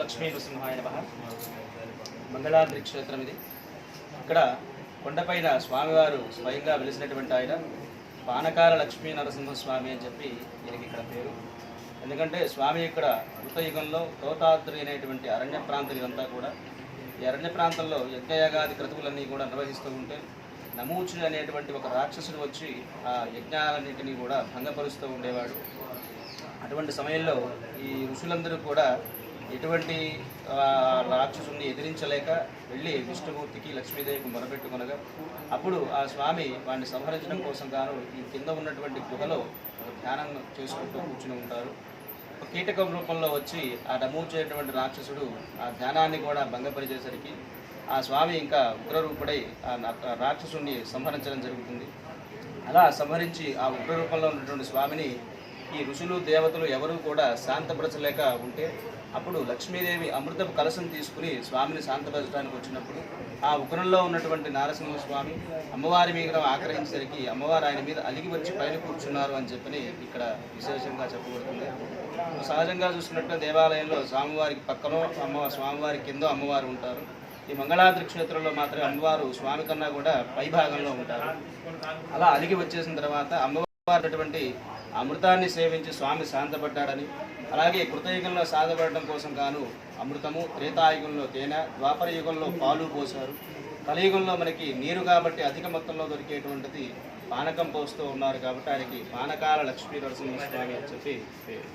లక్ష్మీ నృసింహాయ నమః. మంగళాద్రి క్షేత్రం ఇది. ఇక్కడ కొండపైన స్వామివారు స్వయంగా వెలిసినటువంటి ఆయన పానకాల లక్ష్మీ నరసింహస్వామి అని చెప్పి దీనికి ఇక్కడ పేరు. ఎందుకంటే స్వామి ఇక్కడ కృతయుగంలో తోతాద్రి అనేటువంటి అరణ్య ప్రాంతం ఇదంతా కూడా. ఈ అరణ్య ప్రాంతంలో యజ్ఞయాగాది క్రతువులన్నీ కూడా నిర్వహిస్తూ ఉంటే నమూచుని అనేటువంటి ఒక రాక్షసుడు వచ్చి ఆ యజ్ఞాలన్నింటినీ కూడా భంగపరుస్తూ ఉండేవాడు. అటువంటి సమయంలో ఈ ఋషులందరూ కూడా ఎటువంటి రాక్షసుని ఎదిరించలేక వెళ్ళి విష్ణుమూర్తికి లక్ష్మీదేవికి మొరపెట్టుకొనగా అప్పుడు ఆ స్వామి వాడిని సంహరించడం కోసం గాను ఈ కింద ఉన్నటువంటి గుహలో ధ్యానం చేసుకుంటూ కూర్చుని ఉంటారు. కీటకం రూపంలో వచ్చి ఆ నమూచేటువంటి రాక్షసుడు ఆ ధ్యానాన్ని కూడా భంగపరిచేసరికి ఆ స్వామి ఇంకా ఉగ్రరూపుడై ఆ రాక్షసుని సంహరించడం జరుగుతుంది. అలా సంహరించి ఆ ఉగ్రరూపంలో ఉన్నటువంటి స్వామిని ఈ ఋషులు దేవతలు ఎవరూ కూడా శాంతపరచలేక ఉంటే అప్పుడు లక్ష్మీదేవి అమృతపు కలశం తీసుకుని స్వామిని శాంతపరచడానికి వచ్చినప్పుడు ఆ ఉగ్రంలో ఉన్నటువంటి నారసింహస్వామి అమ్మవారి మీద ఆగ్రహించేసరికి అమ్మవారు ఆయన మీద అలిగి వచ్చి పైన కూర్చున్నారు అని చెప్పని ఇక్కడ విశేషంగా చెప్పబడుతుంది. సహజంగా చూసుకున్నట్టు దేవాలయంలో స్వామివారికి పక్కనో స్వామివారి కింద అమ్మవారు ఉంటారు. ఈ మంగళాద్రి క్షేత్రంలో మాత్రమే అమ్మవారు స్వామి కన్నా కూడా పై భాగంలో ఉంటారు. అలా అలిగి వచ్చేసిన తర్వాత అమ్మవారు అమృతాన్ని సేవించి స్వామి శాంతపడ్డాడని, అలాగే కృతయుగంలో సాధపడడం కోసం గాను అమృతము, త్రేతాయుగంలో తేనె, ద్వాపర యుగంలో పాలు పోశారు, కలియుగంలో మనకి నీరు కాబట్టి అధిక మొత్తంలో దొరికేటువంటిది పానకం పోస్తూ ఉన్నారు కాబట్టి ఆయనకి పానకాల లక్ష్మీ నరసింహస్వామి అని చెప్పి పేరు.